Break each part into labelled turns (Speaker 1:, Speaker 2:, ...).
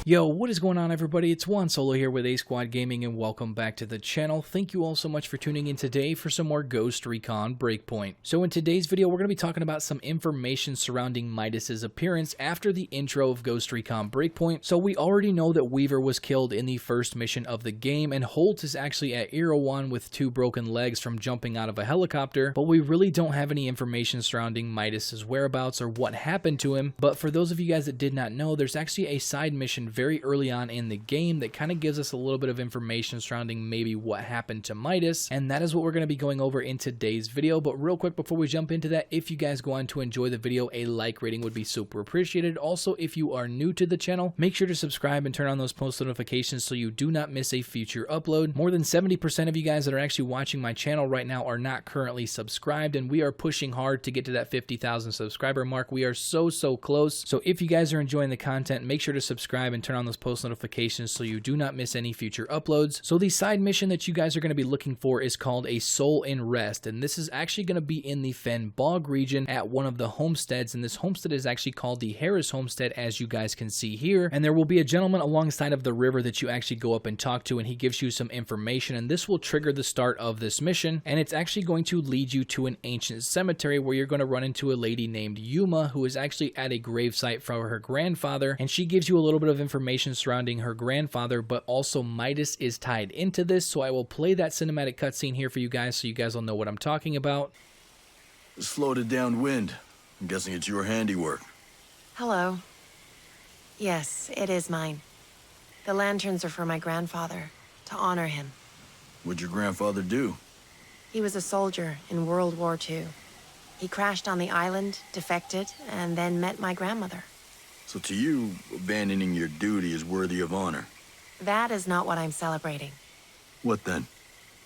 Speaker 1: Yo, what is going on everybody? It's Juan Solo here with A Squad Gaming and welcome back to the channel. Thank you all so much for tuning in today for some more Ghost Recon Breakpoint. So in today's video, we're going to be talking about some information surrounding Midas's appearance after the intro of Ghost Recon Breakpoint. So we already know that Weaver was killed in the first mission of the game, and Holt is actually at Erewhon with 2 broken legs from jumping out of a helicopter, but we really don't have any information surrounding Midas's whereabouts or what happened to him. But for those of you guys that did not know, there's actually a side mission very early on in the game that kind of gives us a little bit of information surrounding maybe what happened to Midas, and that is what we're going to be going over in today's video. But real quick before we jump into that, if you guys go on to enjoy the video, a like rating would be super appreciated. Also, if you are new to the channel, make sure to subscribe and turn on those post notifications so you do not miss a future upload. More than 70% of you guys that are actually watching my channel right now are not currently subscribed, and we are pushing hard to get to that 50,000 subscriber mark. We are so close. So if you guys are enjoying the content, make sure to subscribe and turn on those post notifications so you do not miss any future uploads. So the side mission that you guys are going to be looking for is called A Soul in Rest, and this is actually going to be in the Fen Bog region at one of the homesteads, and this homestead is actually called the Harris Homestead, as you guys can see here. And there will be a gentleman alongside of the river that you actually go up and talk to, and he gives you some information, and this will trigger the start of this mission, and it's actually going to lead you to an ancient cemetery where you're going to run into a lady named Yuma, who is actually at a gravesite for her grandfather, and she gives you a little bit of information surrounding her grandfather, but also Midas is tied into this. So I will play that cinematic cutscene here for you guys so you guys will know what I'm talking about.
Speaker 2: It's floated downwind. I'm guessing it's your handiwork.
Speaker 3: Hello. Yes, it is mine. The lanterns are for my grandfather, to honor him.
Speaker 2: What'd your grandfather do?
Speaker 3: He was a soldier in World War II. He crashed on the island, defected, and then met my grandmother.
Speaker 2: So to you, abandoning your duty is worthy of honor.
Speaker 3: That is not what I'm celebrating.
Speaker 2: What then?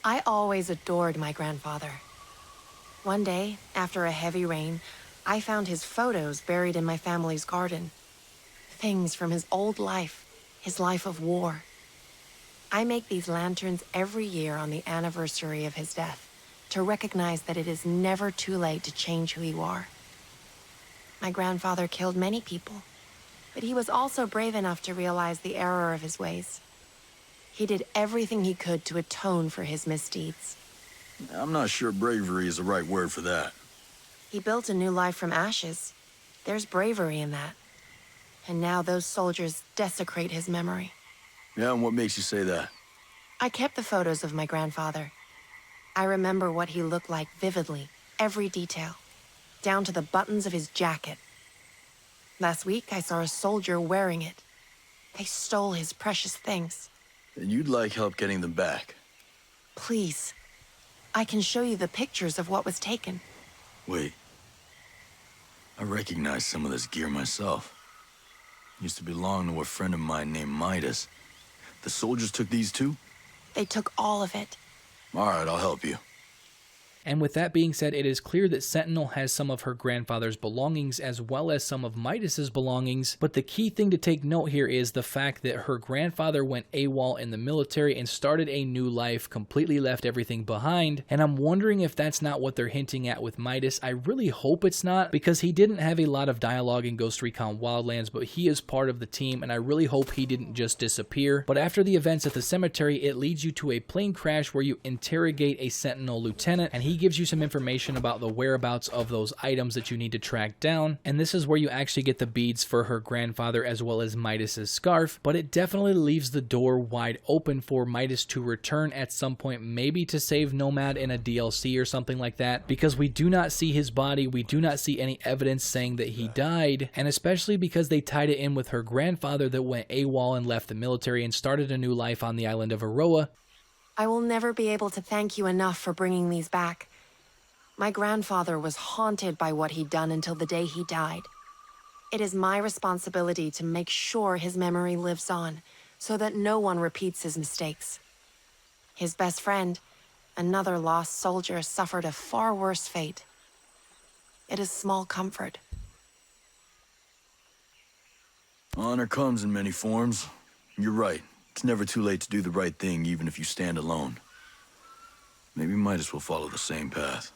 Speaker 3: I always adored my grandfather. One day, after a heavy rain, I found his photos buried in my family's garden. Things from his old life, his life of war. I make these lanterns every year on the anniversary of his death, to recognize that it is never too late to change who you are. My grandfather killed many people, but he was also brave enough to realize the error of his ways. He did everything he could to atone for his misdeeds.
Speaker 2: I'm not sure bravery is the right word for that.
Speaker 3: He built a new life from ashes. There's bravery in that. And now those soldiers desecrate his memory.
Speaker 2: Yeah, and what makes you say that?
Speaker 3: I kept the photos of my grandfather. I remember what he looked like vividly, every detail, down to the buttons of his jacket. Last week, I saw a soldier wearing it. They stole his precious things.
Speaker 2: And you'd like help getting them back.
Speaker 3: Please, I can show you the pictures of what was taken.
Speaker 2: Wait. I recognize some of this gear myself. Used to belong to a friend of mine named Midas. The soldiers took these too?
Speaker 3: They took all of it.
Speaker 2: All right, I'll help you.
Speaker 1: And with that being said, it is clear that Sentinel has some of her grandfather's belongings as well as some of Midas's belongings, but the key thing to take note here is the fact that her grandfather went AWOL in the military and started a new life, completely left everything behind, and I'm wondering if that's not what they're hinting at with Midas. I really hope it's not, because he didn't have a lot of dialogue in Ghost Recon Wildlands, but he is part of the team, and I really hope he didn't just disappear. But after the events at the cemetery, it leads you to a plane crash where you interrogate a Sentinel lieutenant, and he gives you some information about the whereabouts of those items that you need to track down, and this is where you actually get the beads for her grandfather as well as Midas's scarf. But it definitely leaves the door wide open for Midas to return at some point, maybe to save Nomad in a DLC or something like that, because we do not see his body, we do not see any evidence saying that he died, and especially because they tied it in with her grandfather that went AWOL and left the military and started a new life on the island of Aroa.
Speaker 3: I will never be able to thank you enough for bringing these back. My grandfather was haunted by what he'd done until the day he died. It is my responsibility to make sure his memory lives on, so that no one repeats his mistakes. His best friend, another lost soldier, suffered a far worse fate. It is small comfort.
Speaker 2: Honor comes in many forms. You're right. It's never too late to do the right thing, even if you stand alone. Maybe Midas will follow the same path.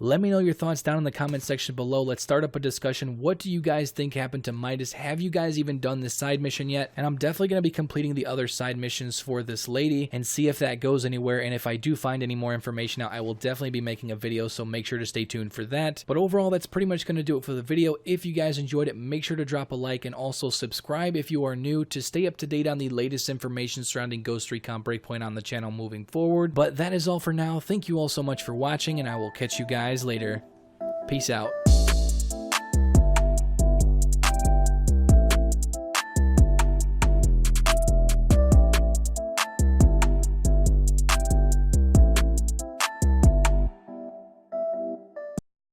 Speaker 1: Let me know your thoughts down in the comment section below. Let's start up a discussion. What do you guys think happened to Midas? Have you guys even done this side mission yet? And I'm definitely going to be completing the other side missions for this lady and see if that goes anywhere. And if I do find any more information out, I will definitely be making a video, so make sure to stay tuned for that. But overall, that's pretty much going to do it for the video. If you guys enjoyed it, make sure to drop a like and also subscribe if you are new to stay up to date on the latest information surrounding Ghost Recon Breakpoint on the channel moving forward. But that is all for now. Thank you all so much for watching, and I will catch you guys later. Peace out.